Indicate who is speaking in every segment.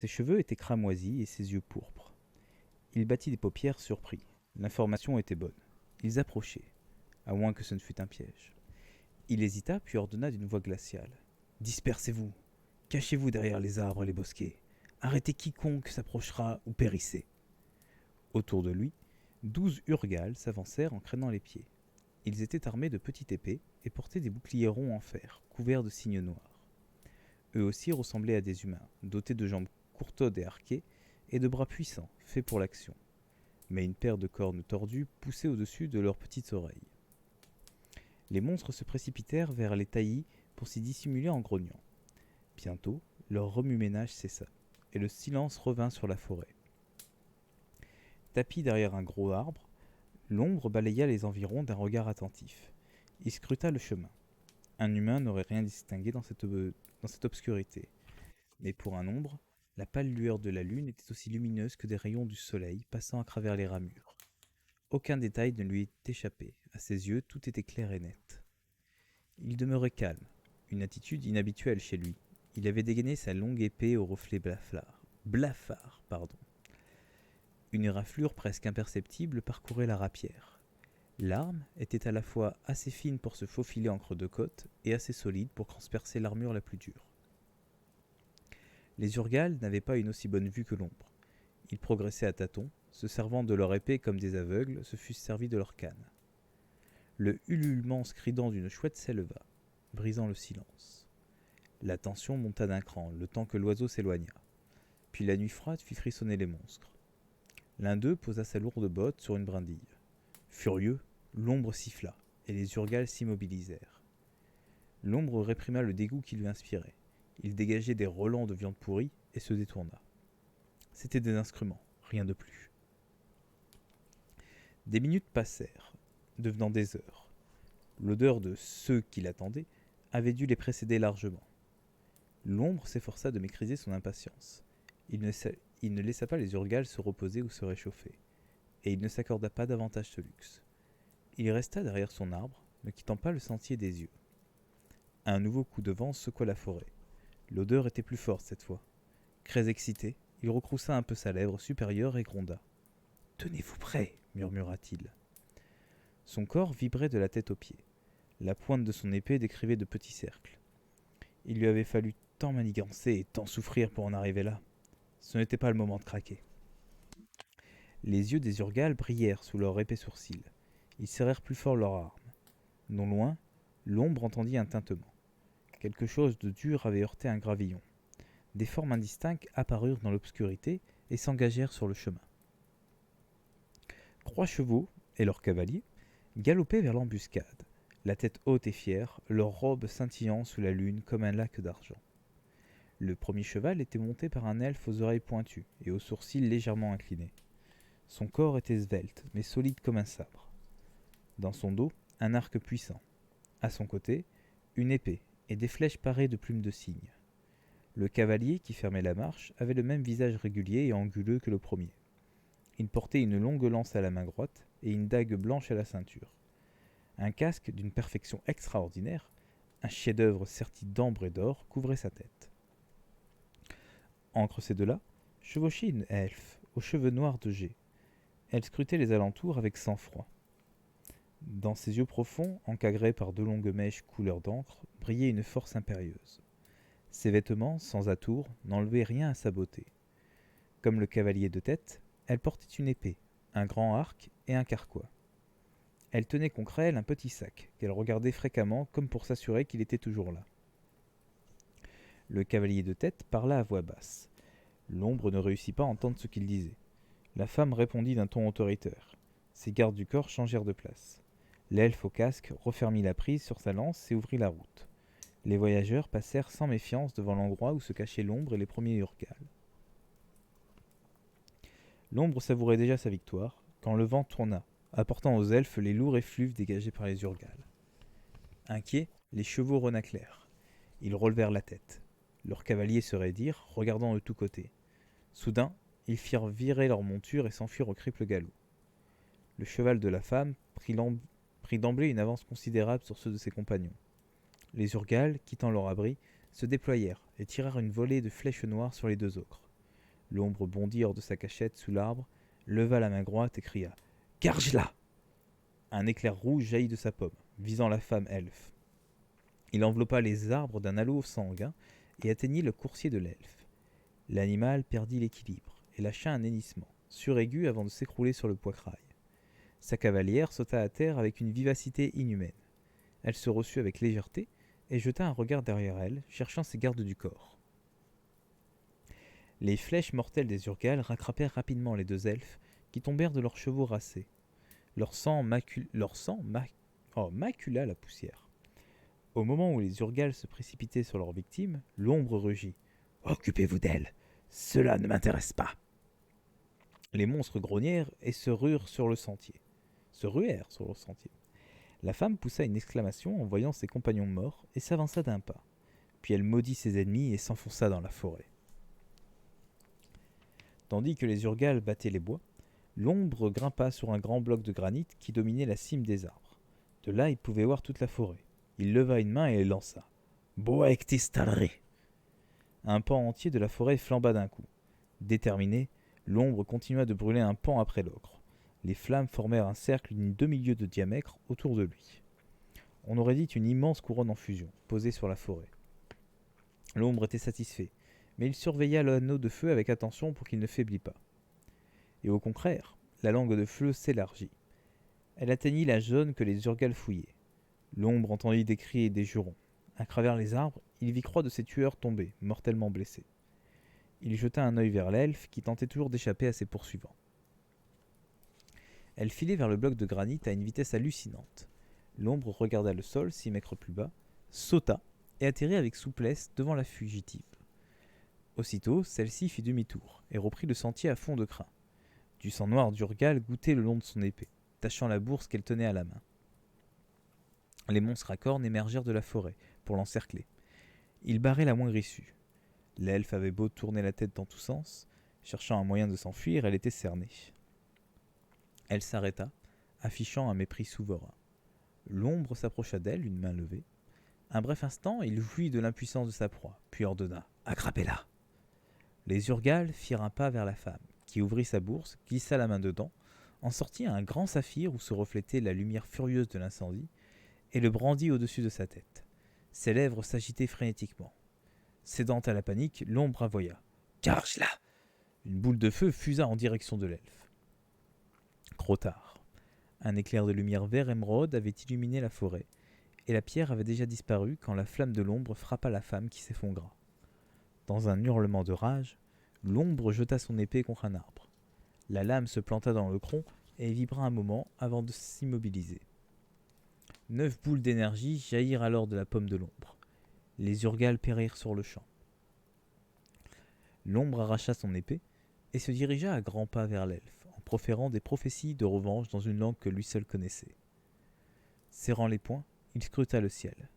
Speaker 1: Ses cheveux étaient cramoisis et ses yeux pourpres. Il battit des paupières surpris. L'information était bonne. Ils approchaient, à moins que ce ne fût un piège. Il hésita, puis ordonna d'une voix glaciale. Dispersez-vous. Cachez-vous derrière les arbres et les bosquets. Arrêtez quiconque s'approchera ou périssez. Autour de lui, 12 Urgals s'avancèrent en craignant les pieds. Ils étaient armés de petites épées et portaient des boucliers ronds en fer, couverts de signes noirs. Eux aussi ressemblaient à des humains, dotés de jambes courtodes et arquées, et de bras puissants, faits pour l'action. Mais une paire de cornes tordues poussait au-dessus de leurs petites oreilles. Les monstres se précipitèrent vers les taillis pour s'y dissimuler en grognant. Bientôt, leur remue-ménage cessa, et le silence revint sur la forêt. Tapi derrière un gros arbre, l'ombre balaya les environs d'un regard attentif. Il scruta le chemin. Un humain n'aurait rien distingué dans cette obscurité. Mais pour un ombre, la pâle lueur de la lune était aussi lumineuse que des rayons du soleil passant à travers les ramures. Aucun détail ne lui était échappé. À ses yeux, tout était clair et net. Il demeurait calme, une attitude inhabituelle chez lui. Il avait dégainé sa longue épée au reflet blafard. Une éraflure presque imperceptible parcourait la rapière. L'arme était à la fois assez fine pour se faufiler entre deux côtes et assez solide pour transpercer l'armure la plus dure. Les Urgals n'avaient pas une aussi bonne vue que l'ombre. Ils progressaient à tâtons, se servant de leur épée comme des aveugles se fussent servis de leur canne. Le ululement strident d'une chouette s'éleva, brisant le silence. La tension monta d'un cran, le temps que l'oiseau s'éloigna. Puis la nuit froide fit frissonner les monstres. L'un d'eux posa sa lourde botte sur une brindille. Furieux, l'ombre siffla, et les Urgals s'immobilisèrent. L'ombre réprima le dégoût qui lui inspirait. Il dégageait des relents de viande pourrie et se détourna. C'étaient des instruments, rien de plus. Des minutes passèrent, devenant des heures. L'odeur de ceux qui l'attendaient avait dû les précéder largement. L'ombre s'efforça de maîtriser son impatience. Il ne laissa pas les Urgals se reposer ou se réchauffer, et il ne s'accorda pas davantage ce luxe. Il resta derrière son arbre, ne quittant pas le sentier des yeux. Un nouveau coup de vent secoua la forêt. L'odeur était plus forte cette fois. Très excité, il retroussa un peu sa lèvre supérieure et gronda. « Tenez-vous prêt » murmura-t-il. Son corps vibrait de la tête aux pieds. La pointe de son épée décrivait de petits cercles. Il lui avait fallu tant manigancer et tant souffrir pour en arriver là. Ce n'était pas le moment de craquer. Les yeux des Urgals brillèrent sous leurs épais sourcils. Ils serrèrent plus fort leurs armes. Non loin, l'ombre entendit un tintement. Quelque chose de dur avait heurté un gravillon. Des formes indistinctes apparurent dans l'obscurité et s'engagèrent sur le chemin. 3 chevaux et leurs cavaliers galopaient vers l'embuscade, la tête haute et fière, leurs robes scintillant sous la lune comme un lac d'argent. Le premier cheval était monté par un elfe aux oreilles pointues et aux sourcils légèrement inclinés. Son corps était svelte, mais solide comme un sabre. Dans son dos, un arc puissant. À son côté, une épée et des flèches parées de plumes de cygne. Le cavalier, qui fermait la marche, avait le même visage régulier et anguleux que le premier. Il portait une longue lance à la main droite et une dague blanche à la ceinture. Un casque d'une perfection extraordinaire, un chef-d'œuvre serti d'ambre et d'or, couvrait sa tête. Entre ces deux-là, chevauchait une elfe aux cheveux noirs de jet. Elle scrutait les alentours avec sang-froid. Dans ses yeux profonds, encagrés par 2 longues mèches couleur d'encre, brillait une force impérieuse. Ses vêtements, sans atour, n'enlevaient rien à sa beauté. Comme le cavalier de tête, elle portait une épée, un grand arc et un carquois. Elle tenait contre elle un petit sac, qu'elle regardait fréquemment comme pour s'assurer qu'il était toujours là. Le cavalier de tête parla à voix basse. L'ombre ne réussit pas à entendre ce qu'il disait. La femme répondit d'un ton autoritaire. Ses gardes du corps changèrent de place. L'elfe au casque refermit la prise sur sa lance et ouvrit la route. Les voyageurs passèrent sans méfiance devant l'endroit où se cachaient l'ombre et les premiers Urgals. L'ombre savourait déjà sa victoire, quand le vent tourna, apportant aux elfes les lourds effluves dégagés par les Urgals. Inquiets, les chevaux renâclèrent. Ils relevèrent la tête. Leurs cavaliers se raidirent, regardant de tous côtés. Soudain, ils firent virer leur monture et s'enfuirent au triple galop. Le cheval de la femme prit d'emblée une avance considérable sur ceux de ses compagnons. Les Urgals, quittant leur abri, se déployèrent et tirèrent une volée de flèches noires sur les 2 autres. L'ombre bondit hors de sa cachette sous l'arbre, leva la main droite et cria « Garge-la !» Un éclair rouge jaillit de sa paume, visant la femme elfe. Il enveloppa les arbres d'un halo sanguin et atteignit le coursier de l'elfe. L'animal perdit l'équilibre et lâcha un hennissement, suraigu avant de s'écrouler sur le poitrail. Sa cavalière sauta à terre avec une vivacité inhumaine. Elle se reçut avec légèreté et jeta un regard derrière elle, cherchant ses gardes du corps. Les flèches mortelles des Urgals rattrapèrent rapidement les deux elfes, qui tombèrent de leurs chevaux racés. Leur sang macula la poussière. Au moment où les Urgals se précipitaient sur leurs victimes, l'ombre rugit. « Occupez-vous d'elle, cela ne m'intéresse pas !» Les monstres grognèrent et se ruèrent sur le sentier. La femme poussa une exclamation en voyant ses compagnons morts et s'avança d'un pas. Puis elle maudit ses ennemis et s'enfonça dans la forêt. Tandis que les Urgals battaient les bois, l'ombre grimpa sur un grand bloc de granit qui dominait la cime des arbres. De là, il pouvait voir toute la forêt. Il leva une main et lança. « Boectis talri !» Un pan entier de la forêt flamba d'un coup. Déterminé, l'ombre continua de brûler un pan après l'autre. Les flammes formèrent un cercle d'une demi-lieue de diamètre autour de lui. On aurait dit une immense couronne en fusion, posée sur la forêt. L'ombre était satisfait, mais il surveilla l'anneau de feu avec attention pour qu'il ne faiblît pas. Et au contraire, la langue de feu s'élargit. Elle atteignit la zone que les Urgals fouillaient. L'ombre entendit des cris et des jurons. À travers les arbres, il vit croix de ses tueurs tombés, mortellement blessés. Il jeta un œil vers l'elfe, qui tentait toujours d'échapper à ses poursuivants. Elle filait vers le bloc de granit à une vitesse hallucinante. L'ombre regarda le sol 6 mètres plus bas, sauta et atterrit avec souplesse devant la fugitive. Aussitôt, celle-ci fit demi-tour et reprit le sentier à fond de crin. Du sang noir d'Urgal gouttait le long de son épée, tachant la bourse qu'elle tenait à la main. Les monstres à cornes émergèrent de la forêt pour l'encercler. Ils barraient la moindre issue. L'elfe avait beau tourner la tête dans tous sens, cherchant un moyen de s'enfuir, elle était cernée. Elle s'arrêta, affichant un mépris souverain. L'ombre s'approcha d'elle, une main levée. Un bref instant, il jouit de l'impuissance de sa proie, puis ordonna « Attrapez-la !» Les Urgals firent un pas vers la femme, qui ouvrit sa bourse, glissa la main dedans, en sortit un grand saphir où se reflétait la lumière furieuse de l'incendie, et le brandit au-dessus de sa tête. Ses lèvres s'agitaient frénétiquement. Cédant à la panique, l'ombre avoya. « Charge-la !» Une boule de feu fusa en direction de l'elfe. Trop tard. Un éclair de lumière vert émeraude avait illuminé la forêt, et la pierre avait déjà disparu quand la flamme de l'ombre frappa la femme qui s'effondra. Dans un hurlement de rage, l'ombre jeta son épée contre un arbre. La lame se planta dans le tronc et vibra un moment avant de s'immobiliser. 9 boules d'énergie jaillirent alors de la paume de l'ombre. Les Urgals périrent sur le champ. L'ombre arracha son épée et se dirigea à grands pas vers l'elfe, en proférant des prophéties de revanche dans une langue que lui seul connaissait. Serrant les poings, il scruta le ciel.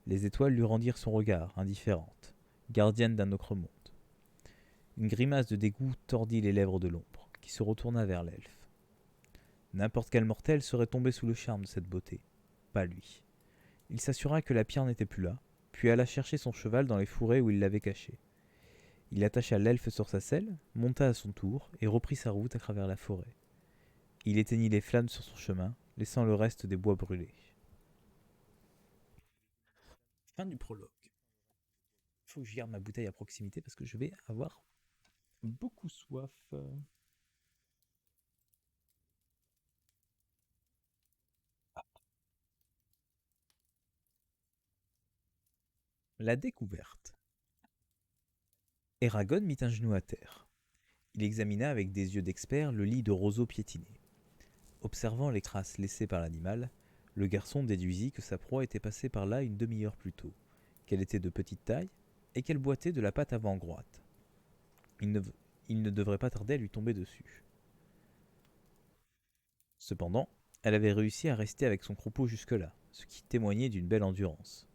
Speaker 1: Les étoiles lui rendirent son regard, indifférente, gardienne d'un autre monde. Une grimace de dégoût tordit les lèvres de l'ombre, qui se retourna vers l'elfe. N'importe quel mortel serait tombé sous le charme de cette beauté. Pas lui. Il s'assura que la pierre n'était plus là, puis alla chercher son cheval dans les fourrés où il l'avait caché. Il attacha l'elfe sur sa selle, monta à son tour et reprit sa route à travers la forêt. Il éteignit les flammes sur son chemin, laissant le reste des bois brûlés. Fin du prologue. Il faut que je garde ma bouteille à proximité parce que je vais avoir beaucoup soif. La découverte. Eragon mit un genou à terre. Il examina avec des yeux d'expert le lit de roseaux piétinés. Observant les traces laissées par l'animal, le garçon déduisit que sa proie était passée par là une demi-heure plus tôt, qu'elle était de petite taille et qu'elle boitait de la patte avant droite. Il ne devrait pas tarder à lui tomber dessus. Cependant, elle avait réussi à rester avec son croupeau jusque-là, ce qui témoignait d'une belle endurance.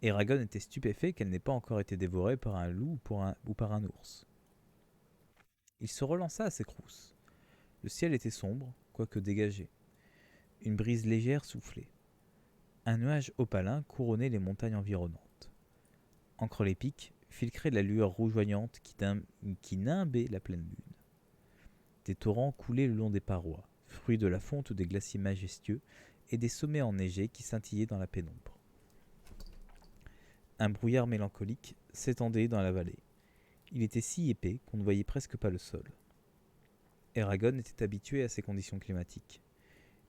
Speaker 1: Eragon était stupéfait qu'elle n'ait pas encore été dévorée par un loup ou par un ours. Il se relança à ses crousses. Le ciel était sombre, quoique dégagé. Une brise légère soufflait. Un nuage opalin couronnait les montagnes environnantes. Entre les pics, filtrait la lueur rougeoyante qui nimbait la pleine lune. Des torrents coulaient le long des parois, fruits de la fonte des glaciers majestueux et des sommets enneigés qui scintillaient dans la pénombre. Un brouillard mélancolique s'étendait dans la vallée. Il était si épais qu'on ne voyait presque pas le sol. Eragon était habitué à ces conditions climatiques.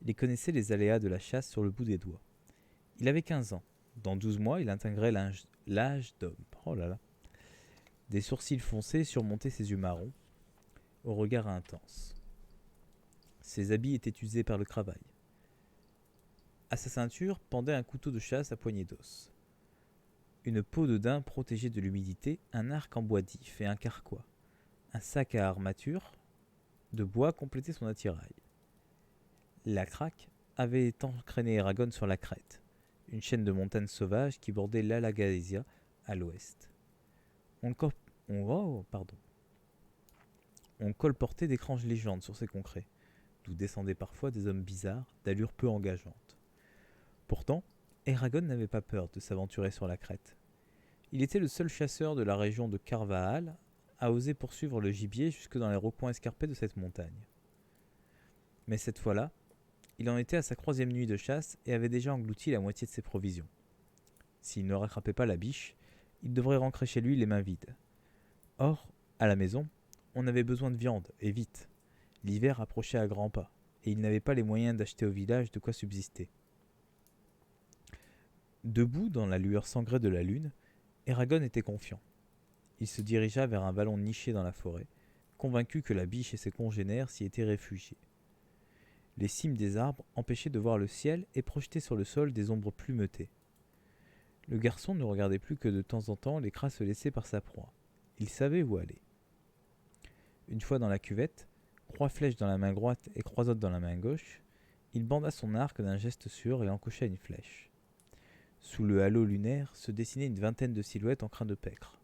Speaker 1: Il connaissait les aléas de la chasse sur le bout des doigts. Il avait 15 ans. Dans 12 mois, il intégrait l'âge d'homme. Oh là là. Des sourcils foncés surmontaient ses yeux marrons, au regard intense. Ses habits étaient usés par le travail. À sa ceinture pendait un couteau de chasse à poignée d'os. Une peau de daim protégée de l'humidité, un arc en bois d'if et un carquois. Un sac à armature de bois complétait son attirail. La craque avait entraîné Eragon sur la crête, une chaîne de montagnes sauvages qui bordait l'Alagaësia à l'ouest. On colportait d'étranges légendes sur ces contrées, d'où descendaient parfois des hommes bizarres, d'allure peu engageante. Pourtant, Eragon n'avait pas peur de s'aventurer sur la crête. Il était le seul chasseur de la région de Carvajal à oser poursuivre le gibier jusque dans les recoins escarpés de cette montagne. Mais cette fois-là, il en était à sa 3e nuit de chasse et avait déjà englouti la moitié de ses provisions. S'il ne rattrapait pas la biche, il devrait rentrer chez lui les mains vides. Or, à la maison, on avait besoin de viande, et vite. L'hiver approchait à grands pas, et il n'avait pas les moyens d'acheter au village de quoi subsister. Debout dans la lueur sangrée de la lune, Eragon était confiant. Il se dirigea vers un vallon niché dans la forêt, convaincu que la biche et ses congénères s'y étaient réfugiés. Les cimes des arbres empêchaient de voir le ciel et projetaient sur le sol des ombres plumetées. Le garçon ne regardait plus que de temps en temps les crasses laissées par sa proie. Il savait où aller. Une fois dans la cuvette, croix-flèche dans la main droite et croisette dans la main gauche, il banda son arc d'un geste sûr et encocha une flèche. Sous le halo lunaire se dessinait une vingtaine de silhouettes en crin de pècre.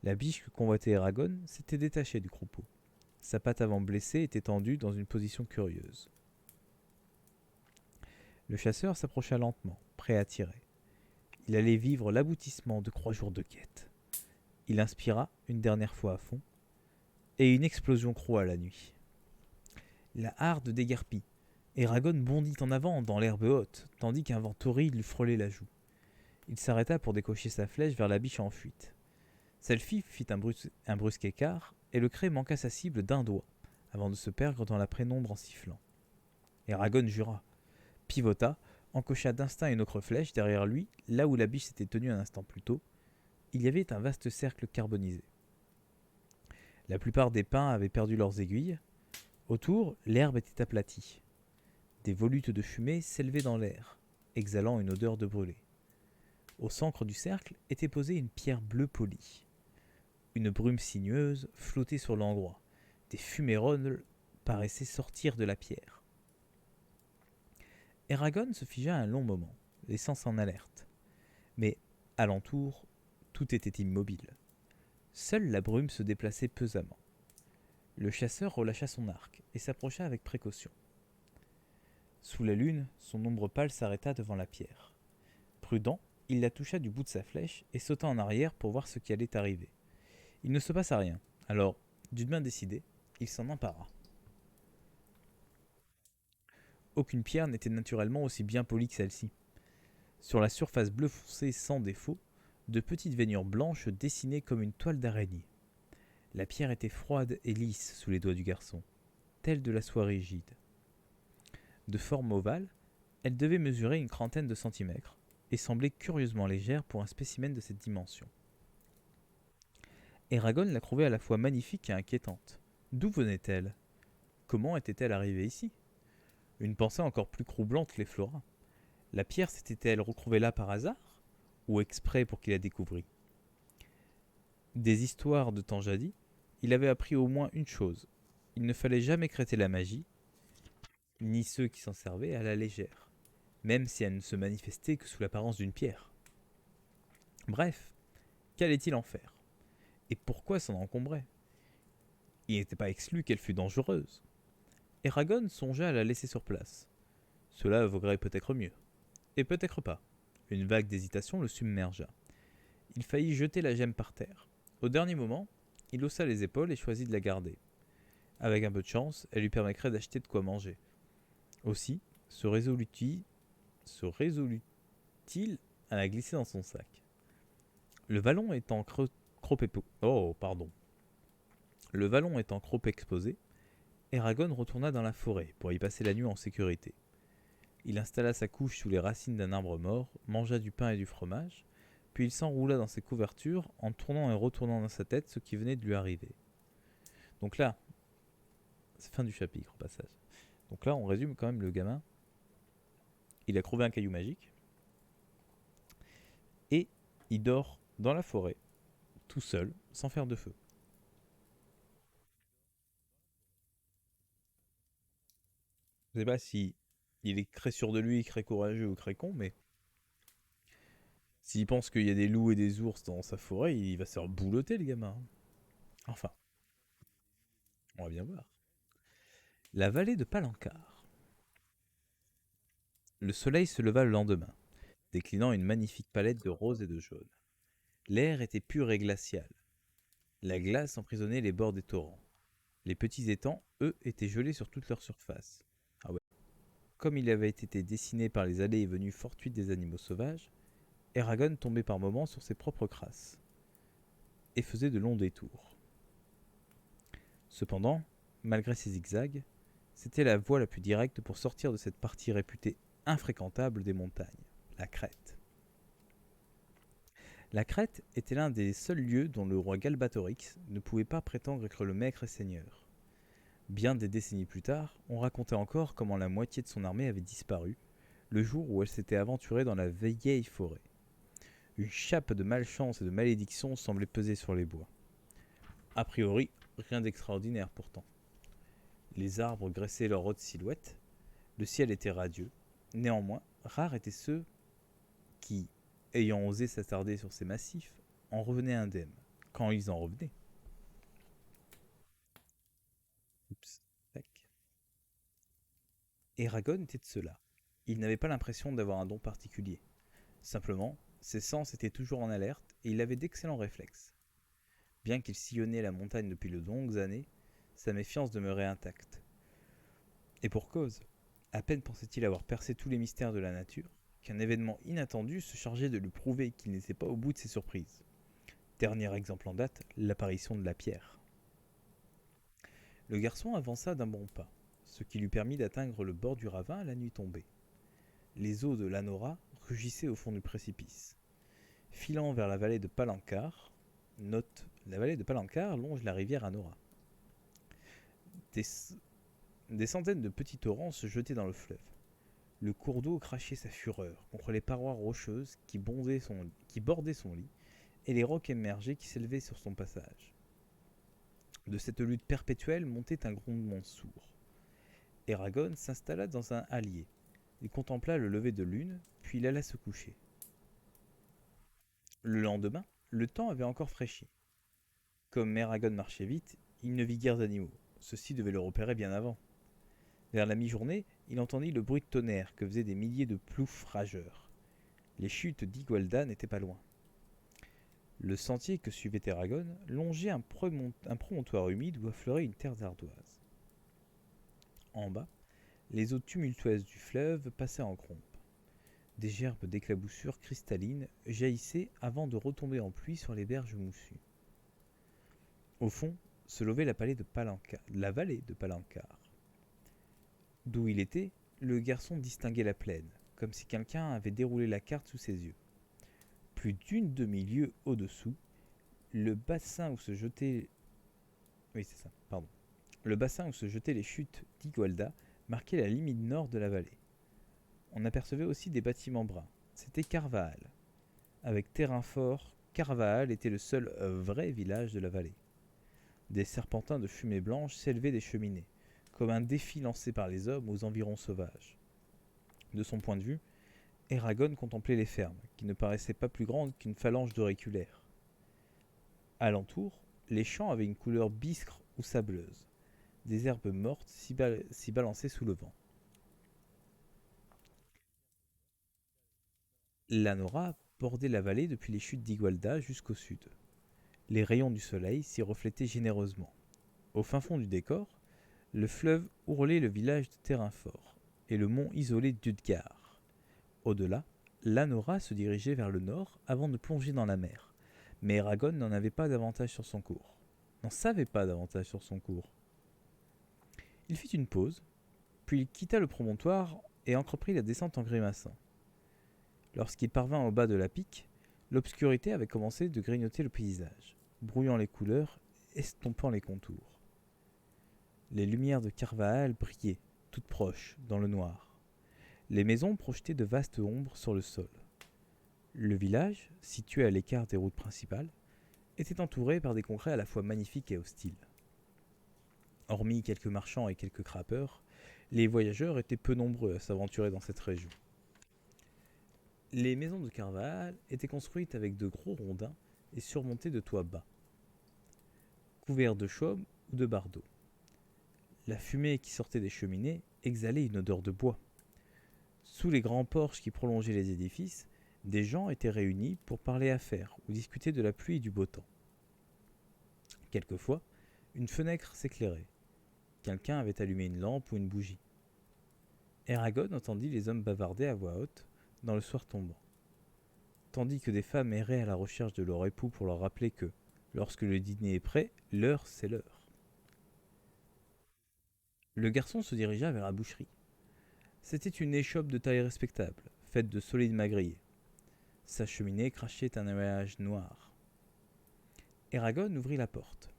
Speaker 1: La biche que convoitait Eragon s'était détachée du troupeau. Sa patte avant blessée était tendue dans une position curieuse. Le chasseur s'approcha lentement, prêt à tirer. Il allait vivre l'aboutissement de 3 jours de quête. Il inspira une dernière fois à fond, et une explosion croua la nuit. La harde déguerpit. Eragon bondit en avant dans l'herbe haute, tandis qu'un vent torride lui frôlait la joue. Il s'arrêta pour décocher sa flèche vers la biche en fuite. Celle-ci fit un brusque écart, et le cret manqua sa cible d'un doigt, avant de se perdre dans la pénombre en sifflant. Eragon jura, pivota, encocha d'instinct une autre flèche derrière lui, là où la biche s'était tenue un instant plus tôt. Il y avait un vaste cercle carbonisé. La plupart des pins avaient perdu leurs aiguilles. Autour, l'herbe était aplatie. Des volutes de fumée s'élevaient dans l'air, exhalant une odeur de brûlé. Au centre du cercle était posée une pierre bleue polie. Une brume sinueuse flottait sur l'endroit. Des fumerolles paraissaient sortir de la pierre. Eragon se figea un long moment, les sens en alerte. Mais, alentour, tout était immobile. Seule la brume se déplaçait pesamment. Le chasseur relâcha son arc et s'approcha avec précaution. Sous la lune, son ombre pâle s'arrêta devant la pierre. Prudent, il la toucha du bout de sa flèche et sauta en arrière pour voir ce qui allait arriver. Il ne se passa rien, alors, d'une main décidée, il s'en empara. Aucune pierre n'était naturellement aussi bien polie que celle-ci. Sur la surface bleu foncé sans défaut, de petites veinures blanches dessinaient comme une toile d'araignée. La pierre était froide et lisse sous les doigts du garçon, telle de la soie rigide. De forme ovale, elle devait mesurer une trentaine de centimètres et semblait curieusement légère pour un spécimen de cette dimension. Eragon la trouvait à la fois magnifique et inquiétante. D'où venait-elle ? Comment était-elle arrivée ici ? Une pensée encore plus troublante l'effleura. La pierre s'était-elle retrouvée là par hasard, ou exprès pour qu'il la découvrît ? Des histoires de temps jadis, il avait appris au moins une chose. Il ne fallait jamais traiter la magie, ni ceux qui s'en servaient, à la légère, même si elle ne se manifestait que sous l'apparence d'une pierre. Bref, qu'allait-il en faire ? Et pourquoi s'en encombrer ? Il n'était pas exclu qu'elle fût dangereuse. Eragon songea à la laisser sur place. Cela vaudrait peut-être mieux. Et peut-être pas. Une vague d'hésitation le submergea. Il faillit jeter la gemme par terre. Au dernier moment, il haussa les épaules et choisit de la garder. Avec un peu de chance, elle lui permettrait d'acheter de quoi manger. Aussi, se résolut-il à la glisser dans son sac. Le vallon étant Le vallon étant trop exposé, Eragon retourna dans la forêt pour y passer la nuit en sécurité. Il installa sa couche sous les racines d'un arbre mort, mangea du pain et du fromage, puis il s'enroula dans ses couvertures en tournant et retournant dans sa tête ce qui venait de lui arriver. Donc là, c'est fin du chapitre au passage. Donc là, on résume quand même le gamin. Il a trouvé un caillou magique et il dort dans la forêt, tout seul, sans faire de feu. Je sais pas si il est très sûr de lui, très courageux ou très con, mais s'il pense qu'il y a des loups et des ours dans sa forêt, il va se faire boulotter le gamin. Enfin, on va bien voir. La vallée de Palencar. Le soleil se leva le lendemain, déclinant une magnifique palette de rose et de jaune. L'air était pur et glacial. La glace emprisonnait les bords des torrents. Les petits étangs, eux, étaient gelés sur toute leur surface. Ah ouais. Comme il avait été dessiné par les allées et venues fortuites des animaux sauvages, Eragon tombait par moments sur ses propres crasses et faisait de longs détours. Cependant, malgré ses zigzags, c'était la voie la plus directe pour sortir de cette partie réputée infréquentable des montagnes, la crête. La Crète était l'un des seuls lieux dont le roi Galbatorix ne pouvait pas prétendre être le maître et seigneur. Bien des décennies plus tard, on racontait encore comment la moitié de son armée avait disparu, le jour où elle s'était aventurée dans la vieille forêt. Une chape de malchance et de malédiction semblait peser sur les bois. A priori, rien d'extraordinaire pourtant. Les arbres graissaient leur haute silhouette, le ciel était radieux. Néanmoins, rares étaient ceux qui, ayant osé s'attarder sur ces massifs, en revenaient indemnes, quand ils en revenaient. Oups. Tac. Eragon était de cela. Il n'avait pas l'impression d'avoir un don particulier. Simplement, ses sens étaient toujours en alerte et il avait d'excellents réflexes. Bien qu'il sillonnait la montagne depuis de longues années, sa méfiance demeurait intacte. Et pour cause, à peine pensait-il avoir percé tous les mystères de la nature, qu'un événement inattendu se chargeait de lui prouver qu'il n'était pas au bout de ses surprises. Dernier exemple en date, l'apparition de la pierre. Le garçon avança d'un bon pas, ce qui lui permit d'atteindre le bord du ravin à la nuit tombée. Les eaux de l'Anora rugissaient au fond du précipice. Filant vers la vallée de Palencar, note, la vallée de Palencar longe la rivière Anora. Des, des centaines de petits torrents se jetaient dans le fleuve. Le cours d'eau crachait sa fureur contre les parois rocheuses qui bordaient son lit et les rocs émergés qui s'élevaient sur son passage. De cette lutte perpétuelle montait un grondement sourd. Eragon s'installa dans un hallier. Il contempla le lever de lune, puis il alla se coucher. Le lendemain, le temps avait encore fraîchi. Comme Eragon marchait vite, il ne vit guère d'animaux. Ceux-ci devaient le repérer bien avant. Vers la mi-journée, il entendit le bruit de tonnerre que faisaient des milliers de ploufs rageurs. Les chutes d'Igualda n'étaient pas loin. Le sentier que suivait Eragon longeait un promontoire humide où affleurait une terre ardoise. En bas, les eaux tumultueuses du fleuve passaient en grompes. Des gerbes d'éclaboussures cristallines jaillissaient avant de retomber en pluie sur les berges moussues. Au fond, se levait la vallée de Palencar. D'où il était, le garçon distinguait la plaine, comme si quelqu'un avait déroulé la carte sous ses yeux. Plus d'une demi-lieue au-dessous, le bassin où se jetaient... Oui, c'est ça, pardon. Le bassin où se jetaient les chutes d'Igualda marquait la limite nord de la vallée. On apercevait aussi des bâtiments bruns. C'était Carvajal. Avec terrain fort, Carvajal était le seul vrai village de la vallée. Des serpentins de fumée blanche s'élevaient des cheminées, comme un défi lancé par les hommes aux environs sauvages. De son point de vue, Eragon contemplait les fermes, qui ne paraissaient pas plus grandes qu'une phalange d'auriculaires. Alentour, les champs avaient une couleur bistre ou sableuse. Des herbes mortes s'y balançaient sous le vent. L'Anora bordaient la vallée depuis les chutes d'Igualda jusqu'au sud. Les rayons du soleil s'y reflétaient généreusement. Au fin fond du décor, le fleuve ourlait le village de Terrainfort et le mont isolé d'Udgar. Au-delà, l'Anora se dirigeait vers le nord avant de plonger dans la mer. Mais Eragon n'en avait pas davantage sur son cours. N'en savait pas davantage sur son cours. Il fit une pause, puis il quitta le promontoire et entreprit la descente en grimaçant. Lorsqu'il parvint au bas de la pique, l'obscurité avait commencé de grignoter le paysage, brouillant les couleurs, estompant les contours. Les lumières de Carvaal brillaient, toutes proches, dans le noir. Les maisons projetaient de vastes ombres sur le sol. Le village, situé à l'écart des routes principales, était entouré par des contrées à la fois magnifiques et hostiles. Hormis quelques marchands et quelques trappeurs, les voyageurs étaient peu nombreux à s'aventurer dans cette région. Les maisons de Carvaal étaient construites avec de gros rondins et surmontées de toits bas, couverts de chaume ou de bardeaux. La fumée qui sortait des cheminées exhalait une odeur de bois. Sous les grands porches qui prolongeaient les édifices, des gens étaient réunis pour parler affaires ou discuter de la pluie et du beau temps. Quelquefois, une fenêtre s'éclairait. Quelqu'un avait allumé une lampe ou une bougie. Eragon entendit les hommes bavarder à voix haute dans le soir tombant, tandis que des femmes erraient à la recherche de leur époux pour leur rappeler que, lorsque le dîner est prêt, l'heure c'est l'heure. Le garçon se dirigea vers la boucherie. C'était une échoppe de taille respectable, faite de solides madriers. Sa cheminée crachait un nuage noir. Eragon ouvrit la porte.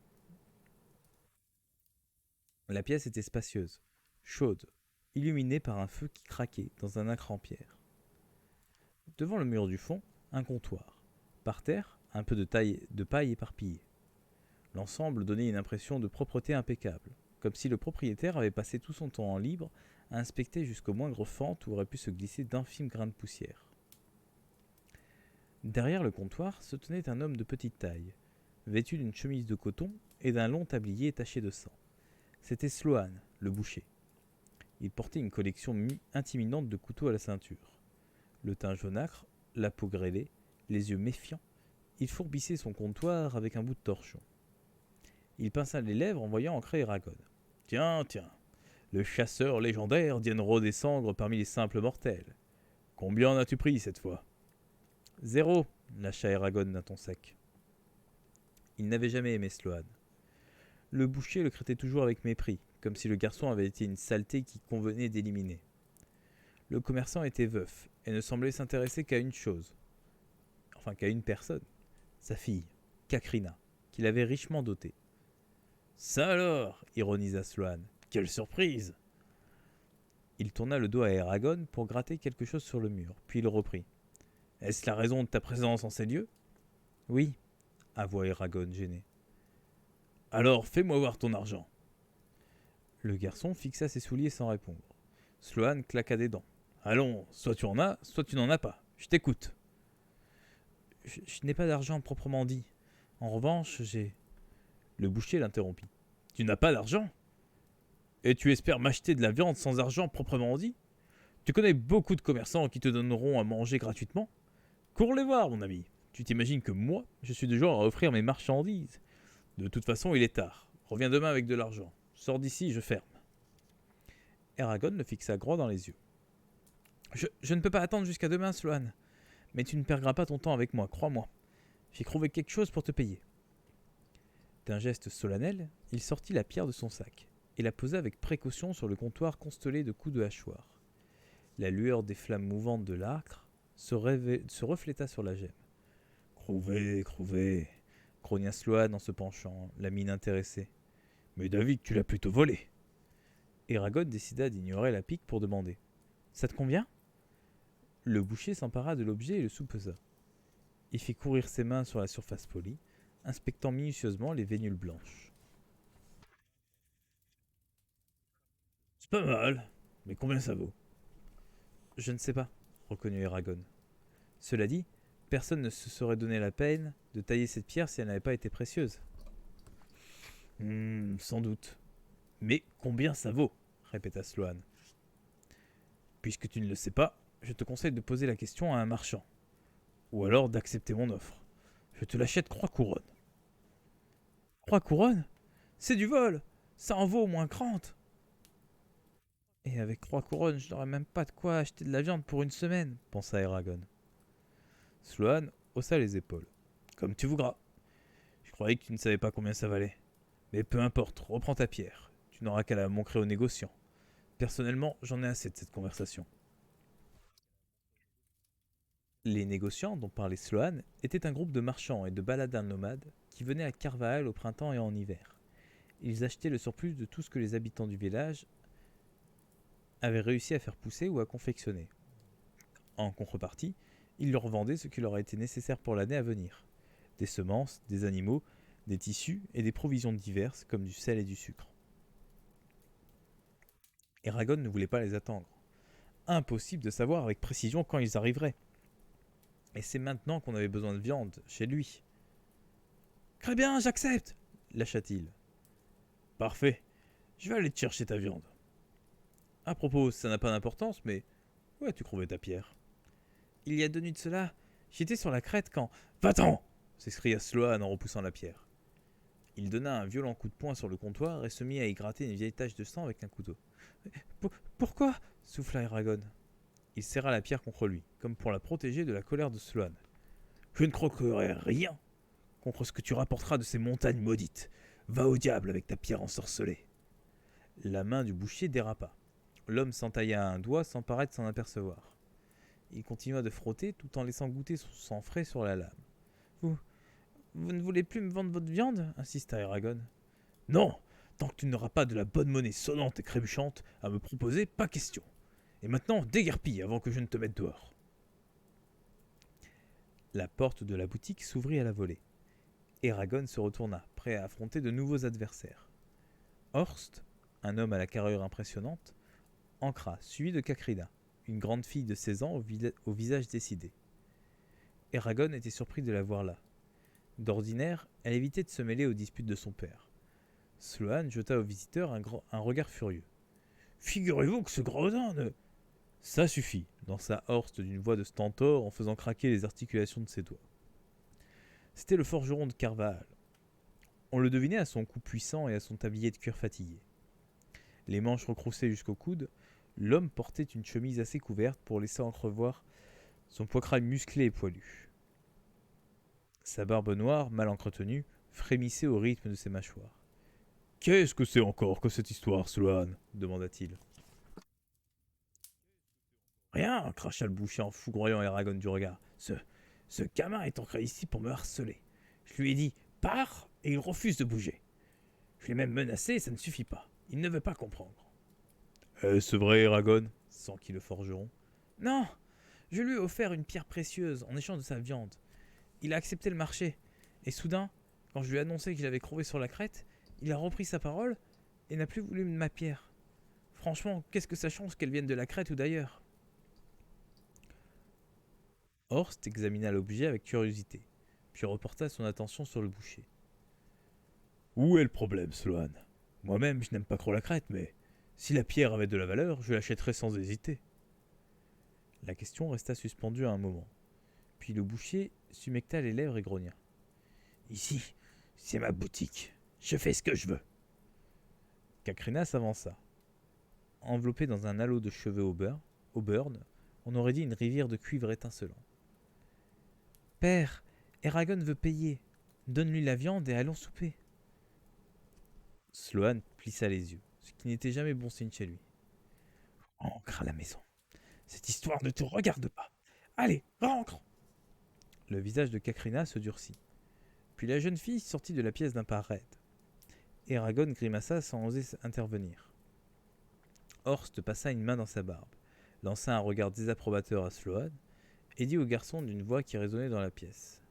Speaker 1: La pièce était spacieuse, chaude, illuminée par un feu qui craquait dans un acre en pierre. Devant le mur du fond, un comptoir. Par terre, un peu de paille éparpillée. L'ensemble donnait une impression de propreté impeccable, comme si le propriétaire avait passé tout son temps en libre à inspecter jusqu'aux moindres fentes où auraient pu se glisser d'infimes grains de poussière. Derrière le comptoir se tenait un homme de petite taille, vêtu d'une chemise de coton et d'un long tablier taché de sang. C'était Sloan, le boucher. Il portait une collection intimidante de couteaux à la ceinture. Le teint jaunâtre, la peau grêlée, les yeux méfiants, il fourbissait son comptoir avec un bout de torchon. Il pinça les lèvres en voyant entrer Eragon. « Tiens, le chasseur légendaire vient de redescendre parmi les simples mortels. Combien en as-tu pris cette fois ?»« 0, lâcha Eragon d'un ton sec. Il n'avait jamais aimé Sloan. Le boucher le traitait toujours avec mépris, comme si le garçon avait été une saleté qui convenait d'éliminer. Le commerçant était veuf et ne semblait s'intéresser qu'à une chose, enfin qu'à une personne, sa fille, Kakrina, qu'il avait richement dotée. « Ça alors !» ironisa Sloan. « Quelle surprise !» Il tourna le dos à Eragon pour gratter quelque chose sur le mur, puis il reprit. « Est-ce la raison de ta présence en ces lieux ?»« Oui, » avoua Eragon gêné. « Alors fais-moi voir ton argent. » Le garçon fixa ses souliers sans répondre. Sloan claqua des dents. « Allons, soit tu en as, soit tu n'en as pas. Je t'écoute. »« Je n'ai pas d'argent proprement dit. En revanche, j'ai... » Le boucher l'interrompit. « Tu n'as pas d'argent ? Et tu espères m'acheter de la viande sans argent proprement dit ? Tu connais beaucoup de commerçants qui te donneront à manger gratuitement ? Cours les voir, mon ami. Tu t'imagines que moi, je suis du genre à offrir mes marchandises. De toute façon, il est tard. Reviens demain avec de l'argent. Sors d'ici, je ferme. » Eragon le fixa droit dans les yeux. Je ne peux pas attendre jusqu'à demain, Sloan. Mais tu ne perdras pas ton temps avec moi, crois-moi. J'ai trouvé quelque chose pour te payer. D'un geste solennel, il sortit la pierre de son sac et la posa avec précaution sur le comptoir constellé de coups de hachoir. La lueur des flammes mouvantes de l'âcre se refléta sur la gemme. « Crouvez, grogna Sloan en se penchant, la mine intéressée. « Mais David, tu l'as plutôt volé. » Eragon décida d'ignorer la pique pour demander. « Ça te convient ?» Le boucher s'empara de l'objet et le soupesa. Il fit courir ses mains sur la surface polie, inspectant minutieusement les vénules blanches. « C'est pas mal, mais combien ça vaut ?»« Je ne sais pas, » reconnut Eragon. Cela dit, personne ne se serait donné la peine de tailler cette pierre si elle n'avait pas été précieuse. « Sans doute. Mais combien ça vaut ?» répéta Sloan. « Puisque tu ne le sais pas, je te conseille de poser la question à un marchand. Ou alors d'accepter mon offre. Je te l'achète 3 couronnes. 3 couronnes? C'est du vol. Ça en vaut au moins 30. Et avec 3 couronnes, je n'aurais même pas de quoi acheter de la viande pour une semaine, pensa Eragon. Sloan haussa les épaules. Comme tu voudras. Je croyais que tu ne savais pas combien ça valait. Mais peu importe, reprends ta pierre. Tu n'auras qu'à la montrer aux négociants. Personnellement, j'en ai assez de cette conversation. Les négociants dont parlait Sloan étaient un groupe de marchands et de baladins nomades qui venaient à Carvajal au printemps et en hiver. Ils achetaient le surplus de tout ce que les habitants du village avaient réussi à faire pousser ou à confectionner. En contrepartie, ils leur vendaient ce qui leur était nécessaire pour l'année à venir. Des semences, des animaux, des tissus et des provisions diverses comme du sel et du sucre. Eragon ne voulait pas les attendre. Impossible de savoir avec précision quand ils arriveraient. Et c'est maintenant qu'on avait besoin de viande, chez lui. Très bien, j'accepte, lâcha-t-il. Parfait, je vais aller te chercher ta viande. À propos, ça n'a pas d'importance, mais où as-tu trouvé ta pierre? Il y a 2 nuits de cela, j'étais sur la crête quand. Va-t'en s'écria Sloan en repoussant la pierre. Il donna un violent coup de poing sur le comptoir et se mit à y gratter une vieille tache de sang avec un couteau. Pourquoi souffla Eragon. Il serra la pierre contre lui, comme pour la protéger de la colère de Sloan. Je ne croquerai rien contre ce que tu rapporteras de ces montagnes maudites. Va au diable avec ta pierre ensorcelée. La main du boucher dérapa. L'homme s'entailla un doigt sans paraître s'en apercevoir. Il continua de frotter tout en laissant goûter son sang frais sur la lame. Vous, vous ne voulez plus me vendre votre viande insista Eragon. Non, tant que tu n'auras pas de la bonne monnaie sonnante et crébuchante à me proposer, pas question. Et maintenant, déguerpille avant que je ne te mette dehors. La porte de la boutique s'ouvrit à la volée. Eragon se retourna, prêt à affronter de nouveaux adversaires. Horst, un homme à la carrure impressionnante, ancra, suivi de Kakrina, une grande fille de 16 ans au visage décidé. Eragon était surpris de la voir là. D'ordinaire, elle évitait de se mêler aux disputes de son père. Sloan jeta au visiteur un regard furieux. Figurez-vous que ce gredin ne. Ça suffit, lança Horst d'une voix de stentor en faisant craquer les articulations de ses doigts. C'était le forgeron de Carvajal. On le devinait à son cou puissant et à son tablier de cuir fatigué. Les manches recroussées jusqu'au coude, l'homme portait une chemise assez couverte pour laisser entrevoir son poitrail musclé et poilu. Sa barbe noire, mal entretenue, frémissait au rythme de ses mâchoires. Qu'est-ce que c'est encore que cette histoire, Sloan demanda-t-il. Rien, cracha le boucher en foudroyant Eragon du regard. Ce gamin est ancré ici pour me harceler. Je lui ai dit pars et il refuse de bouger. Je l'ai même menacé et ça ne suffit pas. Il ne veut pas comprendre. Est-ce vrai, Eragon s'enquit le forgeron. Non, je lui ai offert une pierre précieuse en échange de sa viande. Il a accepté le marché. Et soudain, quand je lui ai annoncé qu'il avait crevé sur la crête, il a repris sa parole et n'a plus voulu de ma pierre. Franchement, qu'est-ce que ça change qu'elle vienne de la crête ou d'ailleurs? Horst examina l'objet avec curiosité, puis reporta son attention sur le boucher. Où est le problème, Sloan? Moi-même, je n'aime pas trop la crête, mais si la pierre avait de la valeur, je l'achèterais sans hésiter. La question resta suspendue à un moment. Puis le boucher s'humecta les lèvres et grogna. Ici, c'est ma boutique. Je fais ce que je veux. Kakrina s'avança. Enveloppée dans un halo de cheveux au burn, on aurait dit une rivière de cuivre étincelant. Père, Eragon veut payer. Donne-lui la viande et allons souper. Sloan plissa les yeux, ce qui n'était jamais bon signe chez lui. Ancre à la maison. Cette histoire ne te regarde pas. Allez, rentre. Le visage de Kakrina se durcit. Puis la jeune fille sortit de la pièce d'un pas raide. Eragon grimaça sans oser intervenir. Horst passa une main dans sa barbe, lança un regard désapprobateur à Sloan et dit au garçon d'une voix qui résonnait dans la pièce.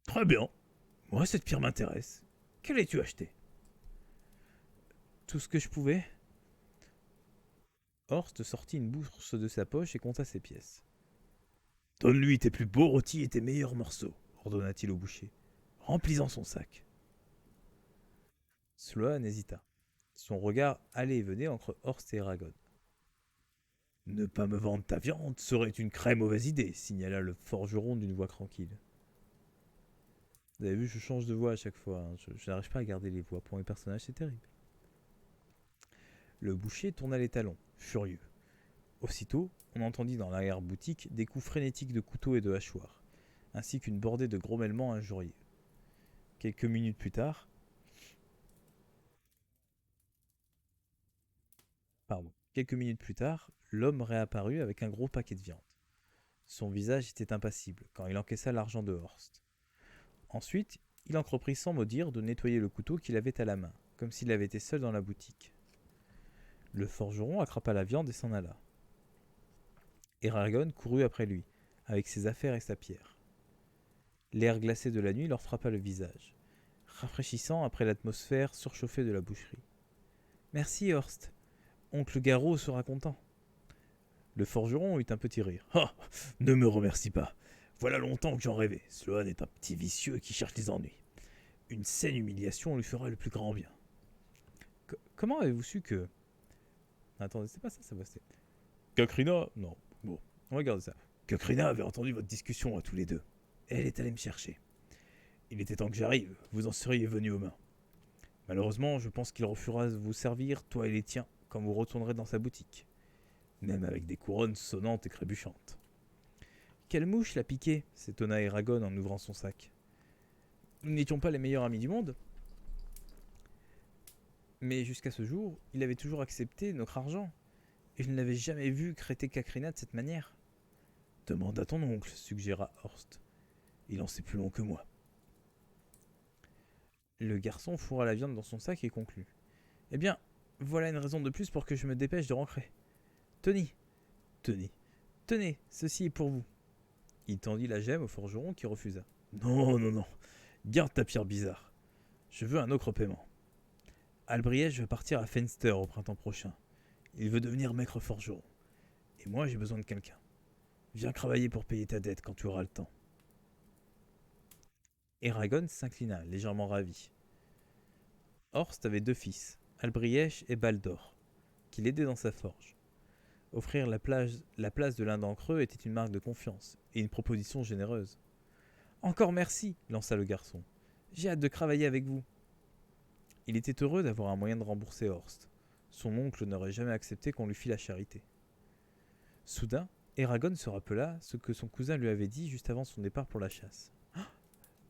Speaker 1: Très bien. Moi, cette pierre m'intéresse. Quelle as-tu acheté? Tout ce que je pouvais. Horst sortit une bourse de sa poche et compta ses pièces. Donne-lui tes plus beaux rôtis et tes meilleurs morceaux, ordonna-t-il au boucher, remplis-en son sac. Sloan hésita. Son regard allait et venait entre Horst et Eragon. Ne pas me vendre ta viande serait une très mauvaise idée, signala le forgeron d'une voix tranquille. Vous avez vu, je change de voix à chaque fois. Hein. Je n'arrive pas à garder les voix. Pour mes personnages, c'est terrible. Le boucher tourna les talons, furieux. Aussitôt, on entendit dans l'arrière-boutique des coups frénétiques de couteaux et de hachoirs, ainsi qu'une bordée de grommellements injurieux. Quelques minutes plus tard, l'homme réapparut avec un gros paquet de viande. Son visage était impassible quand il encaissa l'argent de Horst. Ensuite, il entreprit sans mot dire de nettoyer le couteau qu'il avait à la main, comme s'il avait été seul dans la boutique. Le forgeron attrapa la viande et s'en alla. Eragon courut après lui, avec ses affaires et sa pierre. L'air glacé de la nuit leur frappa le visage, rafraîchissant après l'atmosphère surchauffée de la boucherie. Merci, Horst. Oncle Garot sera content. Le forgeron eut un petit rire. Ah, ne me remercie pas. Voilà longtemps que j'en rêvais. Sloan est un petit vicieux qui cherche les ennuis. Une saine humiliation lui fera le plus grand bien. Comment avez-vous su que... Attendez, c'est pas ça, c'est... Kakrina. Non, bon, on va garder ça. Kakrina avait entendu votre discussion à tous les deux. Elle est allée me chercher. Il était temps que j'arrive, vous en seriez venu aux mains. Malheureusement, je pense qu'il refusera de vous servir, toi et les tiens, quand vous retournerez dans sa boutique. Même avec des couronnes sonnantes et trébuchantes. Quelle mouche l'a piqué s'étonna Eragon en ouvrant son sac. Nous n'étions pas les meilleurs amis du monde. Mais jusqu'à ce jour, il avait toujours accepté notre argent, et je ne l'avais jamais vu traiter Kakrina de cette manière. Demande à ton oncle, suggéra Horst. Il en sait plus long que moi. Le garçon fourra la viande dans son sac et conclut. Eh bien, voilà une raison de plus pour que je me dépêche de rentrer. Tenez, ceci est pour vous. Il tendit la gemme au forgeron qui refusa. Non, non, non, garde ta pierre bizarre. Je veux un autre paiement. Albriège veut partir à Fenster au printemps prochain. Il veut devenir maître forgeron. Et moi, j'ai besoin de quelqu'un. Viens travailler pour payer ta dette quand tu auras le temps. Eragon s'inclina, légèrement ravi. Horst avait 2 fils, Albriège et Baldor, qui l'aidaient dans sa forge. Offrir la place de l'un d'entre eux était une marque de confiance et une proposition généreuse. Encore merci, lança le garçon. J'ai hâte de travailler avec vous. Il était heureux d'avoir un moyen de rembourser Horst. Son oncle n'aurait jamais accepté qu'on lui fît la charité. Soudain, Eragon se rappela ce que son cousin lui avait dit juste avant son départ pour la chasse.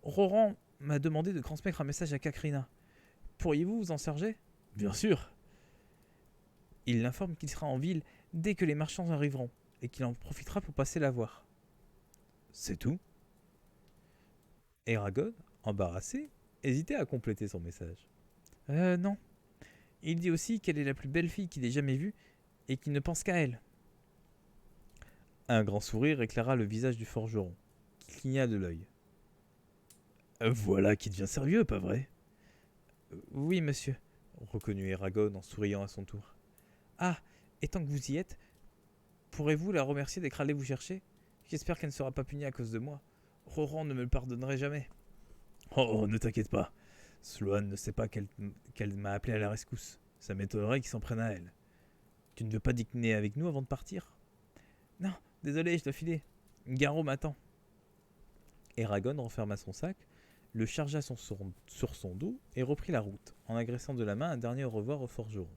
Speaker 1: Roran m'a demandé de transmettre un message à Kakrina. Pourriez-vous vous en charger? Bien sûr. Il l'informe qu'il sera en ville dès que les marchands arriveront et qu'il en profitera pour passer la voir. C'est tout? Eragon, embarrassé, hésitait à compléter son message. Non. Il dit aussi qu'elle est la plus belle fille qu'il ait jamais vue et qu'il ne pense qu'à elle. Un grand sourire éclaira le visage du forgeron, qui cligna de l'œil. Voilà qui devient sérieux, pas vrai? Oui, monsieur, reconnut Eragon en souriant à son tour. Ah, et tant que vous y êtes, pourrez-vous la remercier d'être allée vous chercher? J'espère qu'elle ne sera pas punie à cause de moi. Roran ne me le pardonnerait jamais. Oh, ne t'inquiète pas. Sloan ne sait pas qu'elle m'a appelé à la rescousse. Ça m'étonnerait qu'il s'en prenne à elle. Tu ne veux pas dîner avec nous avant de partir? Non, désolé, je dois filer. Garot m'attend. Eragon renferma son sac, le chargea sur son dos et reprit la route, en agressant de la main un dernier au revoir au forgeron.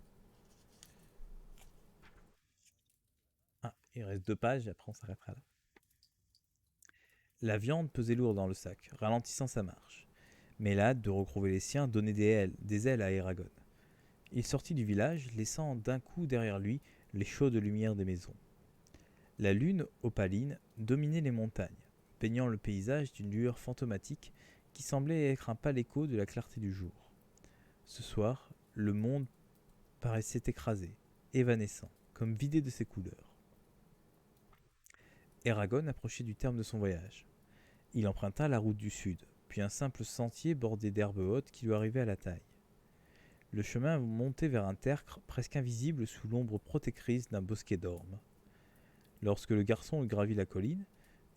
Speaker 1: Ah, il reste 2 pages et après on s'arrêtera là. La viande pesait lourd dans le sac, ralentissant sa marche. Mais la hâte de retrouver les siens donnait des ailes à Eragon. Il sortit du village, laissant d'un coup derrière lui les chaudes lumières des maisons. La lune, opaline, dominait les montagnes, peignant le paysage d'une lueur fantomatique qui semblait être un pâle écho de la clarté du jour. Ce soir, le monde paraissait écrasé, évanescent, comme vidé de ses couleurs. Eragon approchait du terme de son voyage. Il emprunta la route du sud, puis un simple sentier bordé d'herbes hautes qui lui arrivait à la taille. Le chemin montait vers un tertre presque invisible sous l'ombre protectrice d'un bosquet d'ormes. Lorsque le garçon eut gravi la colline,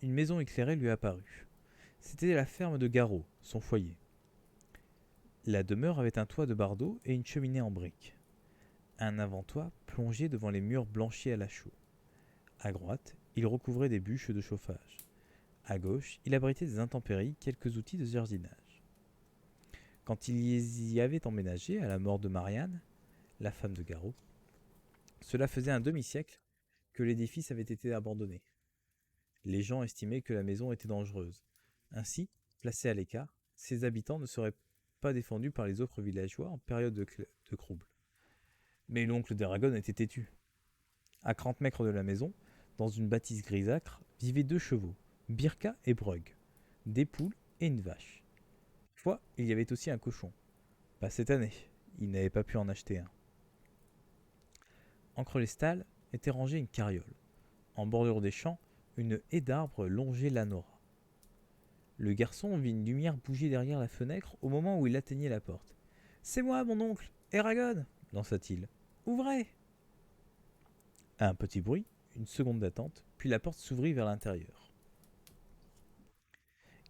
Speaker 1: une maison éclairée lui apparut. C'était la ferme de Garot, son foyer. La demeure avait un toit de bardeaux et une cheminée en briques. Un avant-toit plongeait devant les murs blanchis à la chaux. À droite, il recouvrait des bûches de chauffage. À gauche, il abritait des intempéries, quelques outils de jardinage. Quand ils y avaient emménagé à la mort de Marianne, la femme de Garot, cela faisait un demi-siècle que l'édifice avait été abandonné. Les gens estimaient que la maison était dangereuse. Ainsi, placés à l'écart, ses habitants ne seraient pas défendus par les autres villageois en période de trouble. Mais l'oncle d'Aragon était têtu. À 30 mètres de la maison, dans une bâtisse grisâtre, vivaient 2 chevaux, Birka et Brug, des poules et une vache. Fois, il y avait aussi un cochon. Pas cette année, il n'avait pas pu en acheter un. Entre les stalles était rangée une carriole. En bordure des champs, une haie d'arbres longeait l'anora. Le garçon vit une lumière bouger derrière la fenêtre au moment où il atteignait la porte. C'est moi, mon oncle, Eragon lança-t-il. Ouvrez. À un petit bruit, une seconde d'attente, puis la porte s'ouvrit vers l'intérieur.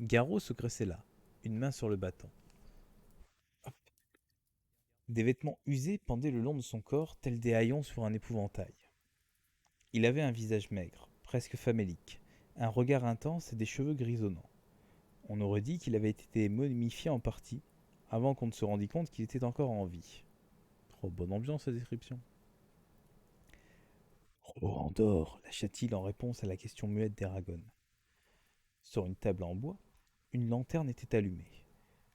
Speaker 1: Garot se graissait là, une main sur le battant. Des vêtements usés pendaient le long de son corps, tels des haillons sur un épouvantail. Il avait un visage maigre, presque famélique, un regard intense et des cheveux grisonnants. On aurait dit qu'il avait été momifié en partie, avant qu'on ne se rendît compte qu'il était encore en vie. Oh, bonne ambiance, cette description. Oh, Andorre, lâcha-t-il en réponse à la question muette d'Eragon. Sur une table en bois, une lanterne était allumée.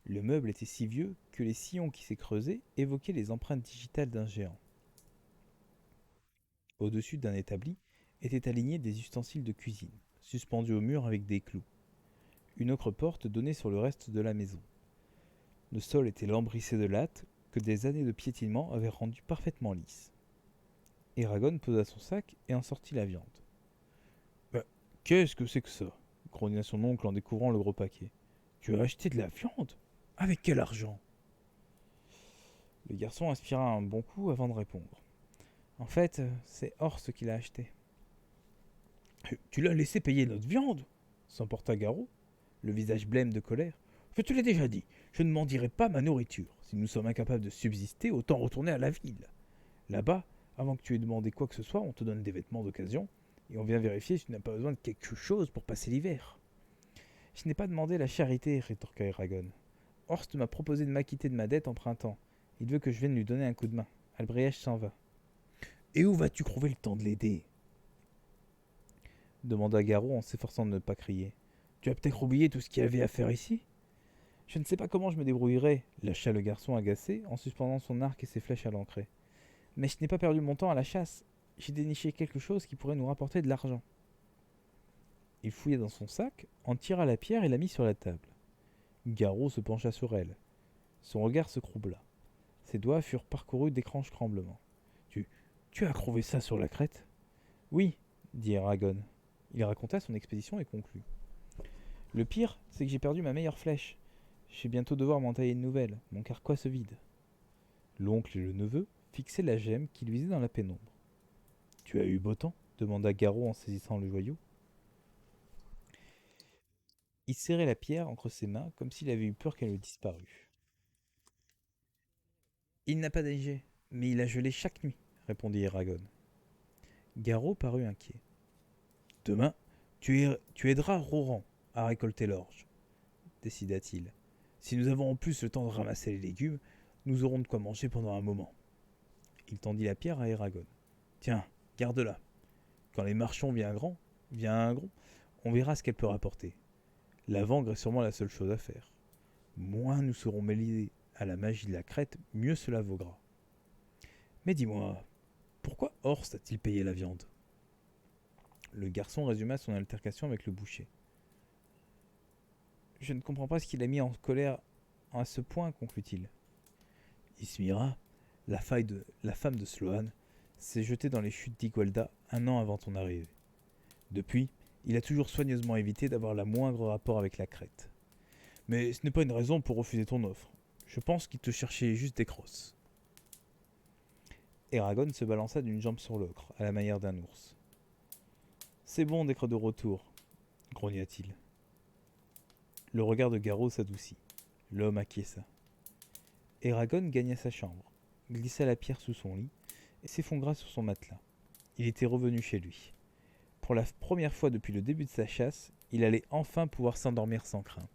Speaker 1: Le meuble était si vieux que les sillons qui s'y creusaient évoquaient les empreintes digitales d'un géant. Au-dessus d'un établi étaient alignés des ustensiles de cuisine, suspendus au mur avec des clous. Une autre porte donnait sur le reste de la maison. Le sol était lambrissé de lattes que des années de piétinement avaient rendu parfaitement lisse. Eragon posa son sac et en sortit la viande. Bah, qu'est-ce que c'est que ça grogna son oncle en découvrant le gros paquet. Tu as acheté de la viande? Avec quel argent? Le garçon inspira un bon coup avant de répondre. En fait, c'est Horst qui l'a acheté. Tu l'as laissé payer notre viande s'emporta Garot, le visage blême de colère. Je te l'ai déjà dit, je ne mendirai pas ma nourriture. Si nous sommes incapables de subsister, autant retourner à la ville. Là-bas, avant que tu aies demandé quoi que ce soit, on te donne des vêtements d'occasion et on vient vérifier si tu n'as pas besoin de quelque chose pour passer l'hiver. Je n'ai pas demandé la charité, rétorqua Eragon. Horst m'a proposé de m'acquitter de ma dette en printemps. Il veut que je vienne lui donner un coup de main. Albriège s'en va. Et où vas-tu trouver le temps de l'aider demanda Garot en s'efforçant de ne pas crier. Tu as peut-être oublié tout ce qu'il y avait à faire ici? Je ne sais pas comment je me débrouillerai, lâcha le garçon agacé en suspendant son arc et ses flèches à l'ancrer. Mais je n'ai pas perdu mon temps à la chasse. J'ai déniché quelque chose qui pourrait nous rapporter de l'argent. Il fouilla dans son sac, en tira la pierre et la mit sur la table. Garot se pencha sur elle. Son regard se troubla. Ses doigts furent parcourus d'étranges tremblements. Tu as trouvé ça sur la crête? Oui, dit Eragon. Il raconta son expédition et conclut. Le pire, c'est que j'ai perdu ma meilleure flèche. Je vais bientôt devoir m'en tailler une nouvelle. Mon carquois se vide. L'oncle et le neveu fixaient la gemme qui luisait dans la pénombre. Tu as eu beau temps demanda Garot en saisissant le joyau. Il serrait la pierre entre ses mains comme s'il avait eu peur qu'elle ne disparût. Il n'a pas neigé, mais il a gelé chaque nuit, répondit Eragon. Garot parut inquiet. Demain, tu aideras Roran à récolter l'orge, décida-t-il. Si nous avons en plus le temps de ramasser les légumes, nous aurons de quoi manger pendant un moment. Il tendit la pierre à Eragon. Tiens, garde-la. Quand les marchands viendront, on verra ce qu'elle peut rapporter. La vendre est sûrement la seule chose à faire. Moins nous serons mêlés à la magie de la crête, mieux cela vaudra. Mais dis-moi, pourquoi Horst a-t-il payé la viande? Le garçon résuma son altercation avec le boucher. Je ne comprends pas ce qu'il a mis en colère à ce point, conclut-il. Ismira, la femme de Sloan, s'est jetée dans les chutes d'Igualda un an avant ton arrivée. Depuis, il a toujours soigneusement évité d'avoir la moindre rapport avec la crête. Mais ce n'est pas une raison pour refuser ton offre. Je pense qu'il te cherchait juste des crosses. Eragon se balança d'une jambe sur l'autre, à la manière d'un ours. C'est bon d'être de retour, grogna-t-il. Le regard de Garot s'adoucit. L'homme acquiesça. Eragon gagna sa chambre, glissa la pierre sous son lit et s'effondra sur son matelas. Il était revenu chez lui. Pour la première fois depuis le début de sa chasse, il allait enfin pouvoir s'endormir sans crainte.